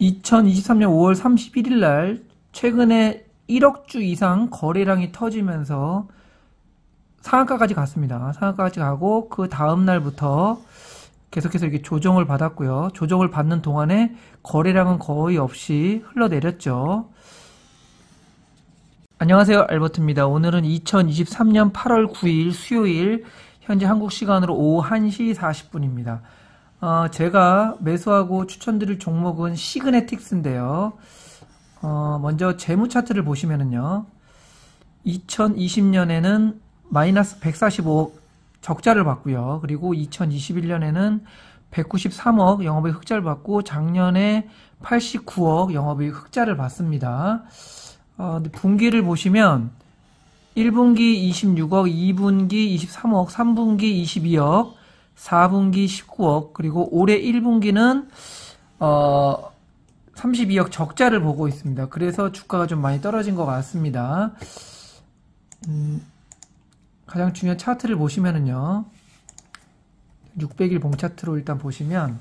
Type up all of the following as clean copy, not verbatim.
2023년 5월 31일 날 최근에 1억 주 이상 거래량이 터지면서 상한가까지 갔습니다. 상한가까지 가고 그 다음 날부터 계속해서 이렇게 조정을 받았고요. 조정을 받는 동안에 거래량은 거의 없이 흘러내렸죠. 안녕하세요, 알버트입니다. 오늘은 2023년 8월 9일 수요일 현재 한국 시간으로 오후 1시 40분입니다. 제가 매수하고 추천드릴 종목은 시그네틱스인데요. 먼저 재무 차트를 보시면은요. 2020년에는 마이너스 145억 적자를 봤고요. 그리고 2021년에는 193억 영업이익 흑자를 봤고 작년에 89억 영업이익 흑자를 봤습니다. 분기를 보시면 1분기 26억, 2분기 23억, 3분기 22억, 4분기 19억, 그리고 올해 1분기는 32억 적자를 보고 있습니다. 그래서 주가가 좀 많이 떨어진 것 같습니다. 가장 중요한 차트를 보시면은요. 600일 봉 차트로 일단 보시면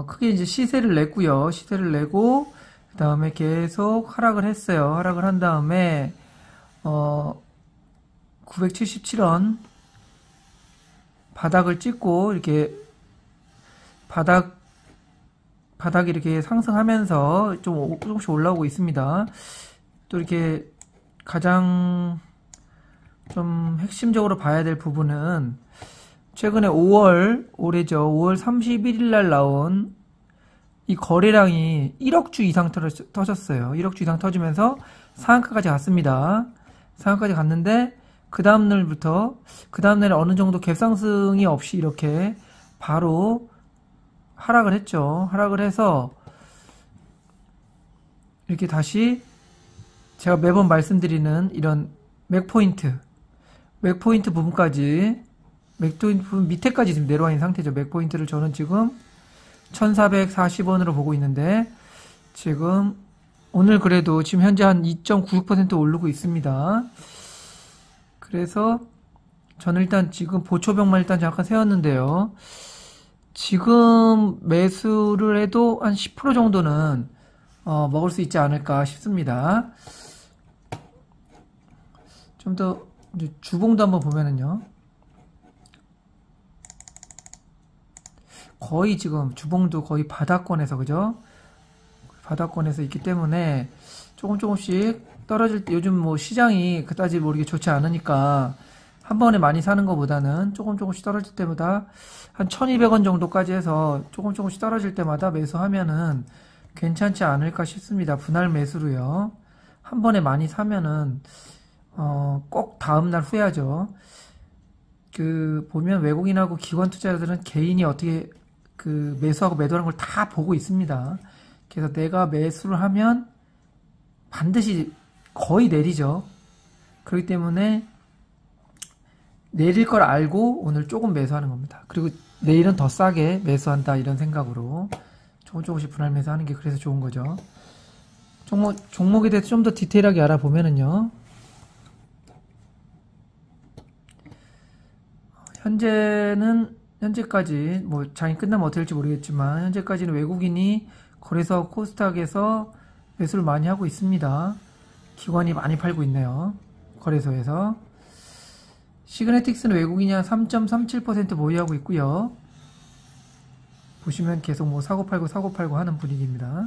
크게 이제 시세를 냈고요. 시세를 내고 그 다음에 계속 하락을 했어요. 하락을 한 다음에 977원 바닥을 찍고 이렇게 바닥이 이렇게 상승하면서 조금씩 올라오고 있습니다. 또 이렇게 가장 좀 핵심적으로 봐야 될 부분은 최근에 올해죠. 5월 31일 날 나온 이 거래량이 1억 주 이상 터졌어요. 1억 주 이상 터지면서 상한가까지 갔습니다. 상한가까지 갔는데 그 다음날에 어느 정도 갭상승이 없이 이렇게 바로 하락을 했죠. 하락을 해서 이렇게 다시 제가 매번 말씀드리는 이런 맥포인트 부분까지 맥포인트 부분 밑에까지 지금 내려와 있는 상태죠. 맥포인트를 저는 지금 1440원으로 보고 있는데 지금 오늘 그래도 지금 현재 한 2.96% 오르고 있습니다. 그래서 저는 일단 지금 보초벽만 일단 잠깐 세웠는데요. 지금 매수를 해도 한 10% 정도는 먹을 수 있지 않을까 싶습니다. 좀 더 주봉도 한번 보면은요. 거의 지금 주봉도 거의 바닥권에서 그죠? 바닥권에서 있기 때문에 조금씩 떨어질 때 요즘 뭐 시장이 그다지 모르게 좋지 않으니까 한 번에 많이 사는 것보다는 조금씩 떨어질 때마다 한 1200원 정도까지 해서 조금씩 떨어질 때마다 매수하면은 괜찮지 않을까 싶습니다. 분할 매수로요. 한 번에 많이 사면은 꼭 다음날 후회하죠. 보면 외국인하고 기관 투자자들은 개인이 어떻게 매수하고 매도하는 걸 다 보고 있습니다. 그래서 내가 매수를 하면 반드시 거의 내리죠. 그렇기 때문에 내릴 걸 알고 오늘 조금 매수하는 겁니다. 그리고 내일은 더 싸게 매수한다 이런 생각으로 조금씩 분할 매수하는 게 그래서 좋은 거죠. 종목에 대해서 좀 더 디테일하게 알아보면은요. 현재까지 뭐 장이 끝나면 어떻게 될지 모르겠지만 현재까지는 외국인이 거래소 코스닥에서 매수를 많이 하고 있습니다. 기관이 많이 팔고 있네요. 거래소에서. 시그네틱스는 외국인이 한 3.37% 보유하고 있고요. 보시면 계속 뭐 사고 팔고 하는 분위기입니다.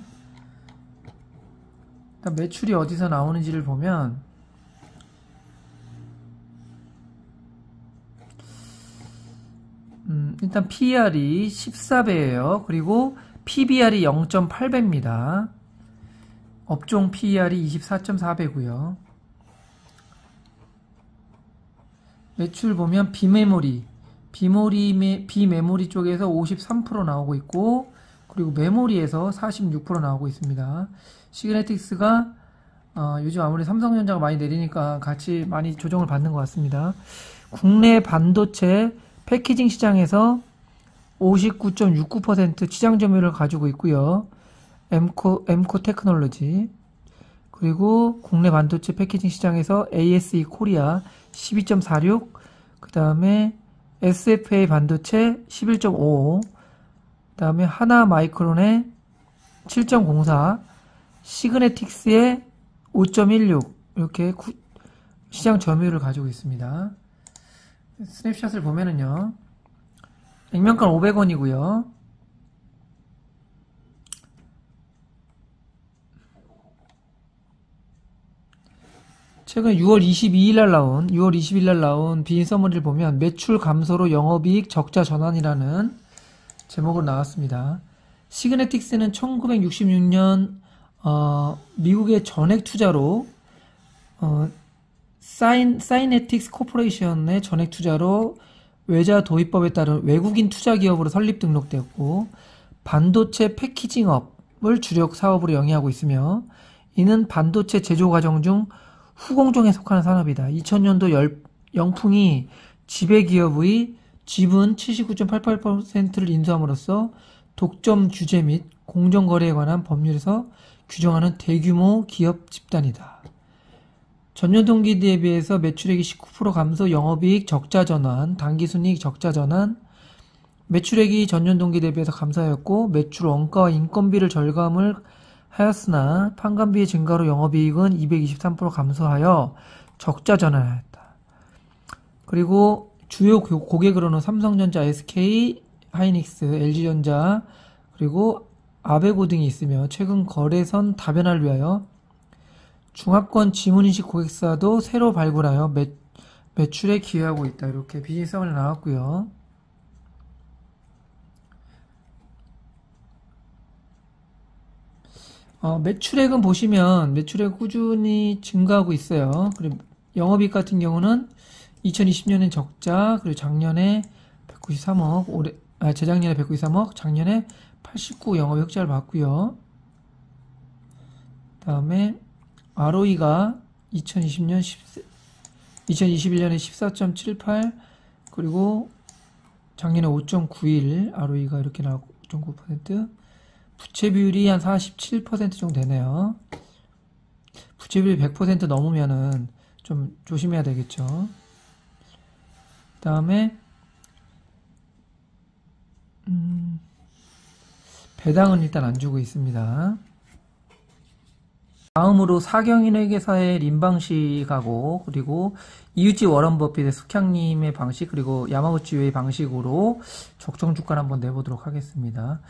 일단 매출이 어디서 나오는지를 보면 일단 PER이 14배예요. 그리고 PBR이 0.8배입니다. 업종 PER이 24.4배고요. 매출 보면 비메모리 쪽에서 53% 나오고 있고 그리고 메모리에서 46% 나오고 있습니다. 시그네틱스가 요즘 아무리 삼성전자가 많이 내리니까 같이 많이 조정을 받는 것 같습니다. 국내 반도체 패키징 시장에서 59.69% 시장 점유율을 가지고 있고요. 엠코 테크놀로지 그리고 국내 반도체 패키징 시장에서 ASE 코리아 12.46 그 다음에 SFA 반도체 11.55 다음에 하나마이크론의 7.04, 시그네틱스의 5.16 이렇게 시장 점유율을 가지고 있습니다. 스냅샷을 보면은요, 액면가 500원이고요. 최근 6월 22일 날 나온 비즈니스 서머리를 보면 매출 감소로 영업이익 적자 전환이라는 제목으로 나왔습니다. 시그네틱스는 1966년 미국의 전액 투자로 사이네틱스 코퍼레이션의 전액 투자로 외자 도입법에 따른 외국인 투자 기업으로 설립 등록되었고, 반도체 패키징업을 주력 사업으로 영위하고 있으며, 이는 반도체 제조 과정 중 후공정에 속하는 산업이다. 2000년도 영풍이 지배기업의 지분 79.88%를 인수함으로써 독점 규제 및 공정거래에 관한 법률에서 규정하는 대규모 기업 집단이다. 전년 동기 대비해서 매출액이 19% 감소, 영업이익 적자 전환, 당기순이익 적자 전환. 매출액이 전년 동기 대비해서 감소하였고, 매출 원가와 인건비를 절감을 하였으나 판관비의 증가로 영업이익은 223% 감소하여 적자 전환하였다. 그리고 주요 고객으로는 삼성전자, SK 하이닉스, LG전자, 그리고 아베고 등이 있으며, 최근 거래선 다변화를 위하여 중화권 지문인식 고객사도 새로 발굴하여 매출에 기여하고 있다. 이렇게 비즈니스 서머리 나왔고요. 매출액은 보시면 매출액 꾸준히 증가하고 있어요. 그리고 영업이익 같은 경우는 2020년엔 적자, 그리고 작년에 193억, 재작년에 193억, 작년에 89 영업이익 흑자를 봤고요. 다음에 ROE가 2021년에 14.78, 그리고 작년에 5.91, ROE가 이렇게 나오고 5.9%, 부채 비율이 한 47% 정도 되네요. 부채 비율이 100% 넘으면은 좀 조심해야 되겠죠. 다음에 배당은 일단 안 주고 있습니다. 다음으로 사경인회계사의 린 방식하고, 그리고 이웃집 워런 버핏의 숙향님의 방식, 그리고 야마구치의 방식으로 적정 주가를 한번 내보도록 하겠습니다.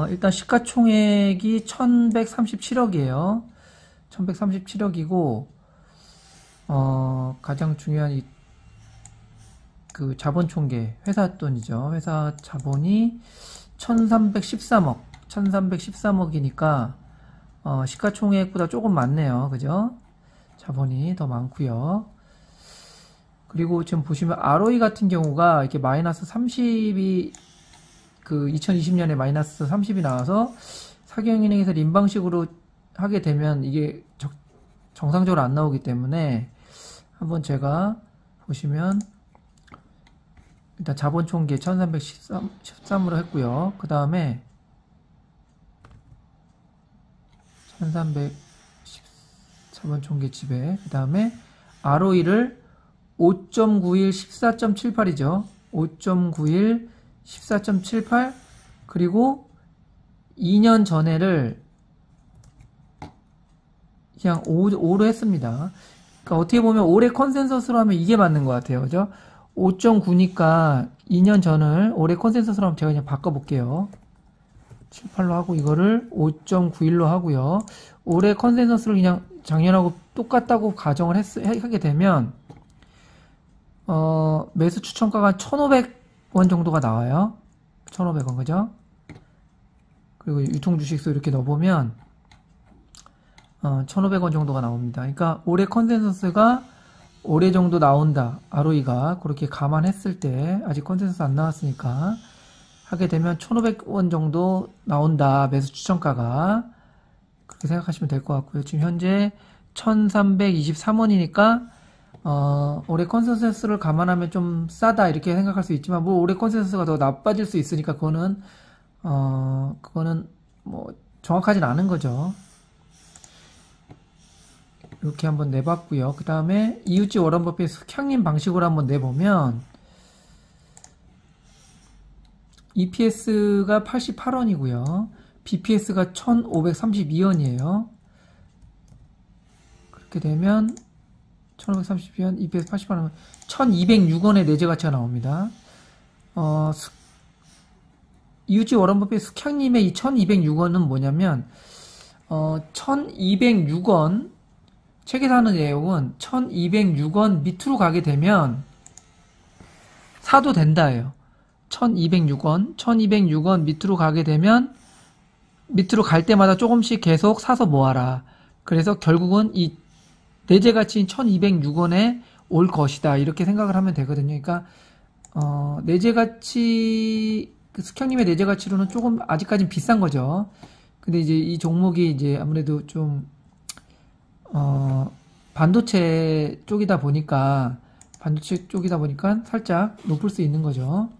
일단 시가총액이 1137억이에요. 1137억이고, 가장 중요한 그 자본 총계, 회사 돈이죠. 회사 자본이 1313억, 1313억이니까, 시가총액보다 조금 많네요. 그죠? 자본이 더 많고요. 그리고 지금 보시면 ROE 같은 경우가 이렇게 마이너스 30이 그 2020년에 마이너스 30이 나와서 사경인행에서 린방식으로 하게 되면 이게 정상적으로 안 나오기 때문에 한번 제가 보시면 일단 자본 총계 1313으로 했고요. 그 다음에 1310 자본 총계 지배, 그 다음에 ROE를 5.91 14.78이죠. 5.91 14.78, 그리고 2년 전에를 그냥 5로 했습니다. 그러니까 어떻게 보면 올해 컨센서스로 하면 이게 맞는 것 같아요. 그죠? 5.9니까 2년 전을 올해 컨센서스로 하면 제가 그냥 바꿔볼게요. 78로 하고 이거를 5.91로 하고요. 올해 컨센서스를 그냥 작년하고 똑같다고 가정을 하게 되면 매수 추천가가 1,500원 정도가 나와요. 1,500원, 그죠? 그리고 유통주식수 이렇게 넣어보면 1,500원 정도가 나옵니다. 그러니까 올해 컨센서스가 올해 정도 나온다. ROE가 그렇게 감안했을 때, 아직 컨센서스 안 나왔으니까 하게 되면 1,500원 정도 나온다. 매수 추천가가. 그렇게 생각하시면 될 것 같고요. 지금 현재 1,323원이니까 올해 컨센서스를 감안하면 좀 싸다 이렇게 생각할 수 있지만, 뭐 올해 컨센서스가 더 나빠질 수 있으니까 그거는 뭐 정확하진 않은 거죠. 이렇게 한번 내봤고요. 그 다음에 이웃집 워런 버핏 숙향님 방식으로 한번 내보면 EPS가 88원이고요. BPS가 1532원이에요. 그렇게 되면 1532원, EPS 88원, 1206원의 내재 가치가 나옵니다. 이웃집 워런 버핏 숙향님의 이 1206원은 뭐냐면 1206원 책에서 하는 내용은 1206원 밑으로 가게 되면 사도 된다예요. 1206원 밑으로 가게 되면 밑으로 갈 때마다 조금씩 계속 사서 모아라. 그래서 결국은 이 내재 가치인 1206원에 올 것이다. 이렇게 생각을 하면 되거든요. 그러니까 내재 가치 그 숙형님의 내재 가치로는 조금 아직까지는 비싼 거죠. 근데 이제 이 종목이 이제 아무래도 좀 반도체 쪽이다 보니까 살짝 높을 수 있는 거죠.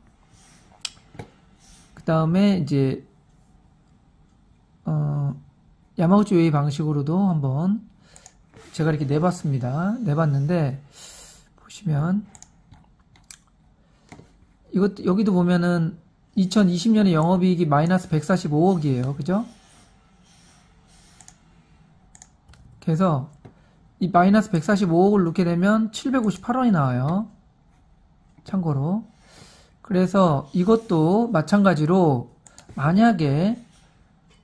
그 다음에 이제 야마구치 웨이 방식으로도 한번 제가 이렇게 내봤는데 보시면 이것도 여기도 보면은 2020년에 영업이익이 마이너스 145억이에요. 그죠? 그래서 이 마이너스 145억을 넣게 되면 758원이 나와요. 참고로. 그래서 이것도 마찬가지로 만약에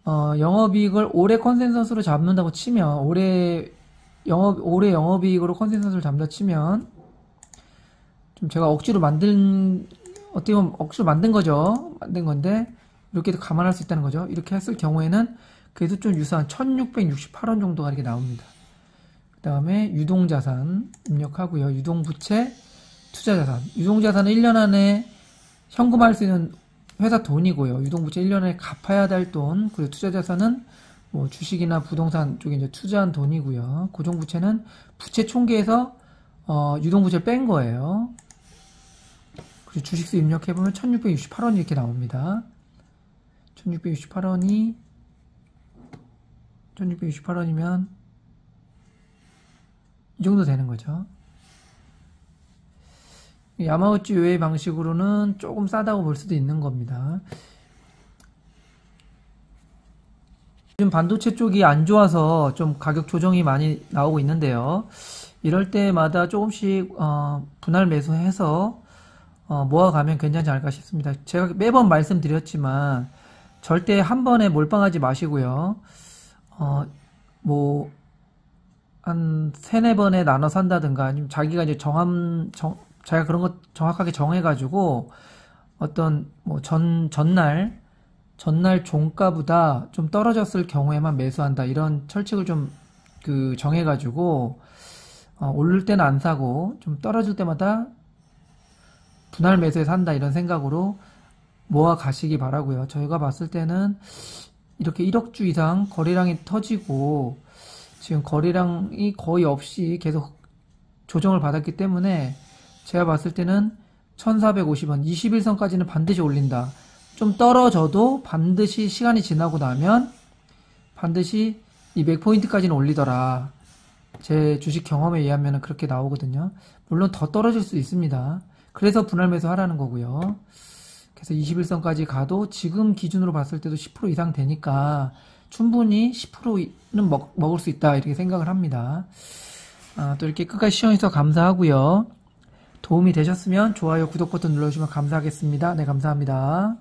영업이익을 올해 컨센서스로 잡는다고 치면 올해 영업이익으로 컨센서스를 잡는다 치면 좀 제가 어떻게 보면 억지로 만든 거죠. 만든 건데 이렇게도 감안할 수 있다는 거죠. 이렇게 했을 경우에는 그래도 좀 유사한 1668원 정도가 이렇게 나옵니다. 그 다음에 유동자산 입력하고요. 유동부채, 투자자산. 유동자산은 1년 안에 현금화할 수 있는 회사 돈이고요. 유동부채 1년 안에 갚아야 될 돈. 그리고 투자자산은 뭐 주식이나 부동산 쪽에 이제 투자한 돈이고요. 고정부채는 부채 총계에서 유동부채를 뺀 거예요. 그리고 주식수 입력해보면 1668원이 이렇게 나옵니다. 1668원이면 이 정도 되는 거죠. 야마우치 웨이 방식으로는 조금 싸다고 볼 수도 있는 겁니다. 요즘 반도체 쪽이 안 좋아서 좀 가격 조정이 많이 나오고 있는데요. 이럴 때마다 조금씩 분할 매수해서 모아가면 괜찮지 않을까 싶습니다. 제가 매번 말씀드렸지만 절대 한 번에 몰빵하지 마시고요. 뭐 한 3-4번에 나눠 산다든가 아니면 자기가 이제 자기가 그런 거 정확하게 정해가지고 어떤 뭐 전날 종가보다 좀 떨어졌을 경우에만 매수한다 이런 철칙을 좀 정해가지고 오를 때는 안 사고 좀 떨어질 때마다 분할 매수해 산다 이런 생각으로 모아 가시기 바라고요. 저희가 봤을 때는 이렇게 1억주 이상 거래량이 터지고 지금 거래량이 거의 없이 계속 조정을 받았기 때문에 제가 봤을 때는 1450원 21선까지는 반드시 올린다. 좀 떨어져도 반드시 시간이 지나고 나면 반드시 이 맥포인트까지는 올리더라. 제 주식 경험에 의하면 그렇게 나오거든요. 물론 더 떨어질 수 있습니다. 그래서 분할 매수 하라는 거고요. 그래서 21선까지 가도 지금 기준으로 봤을 때도 10% 이상 되니까 충분히 10%는 먹을 수 있다 이렇게 생각을 합니다. 또 이렇게 끝까지 시청해주셔서 감사하고요. 도움이 되셨으면 좋아요, 구독 버튼 눌러주시면 감사하겠습니다. 네, 감사합니다.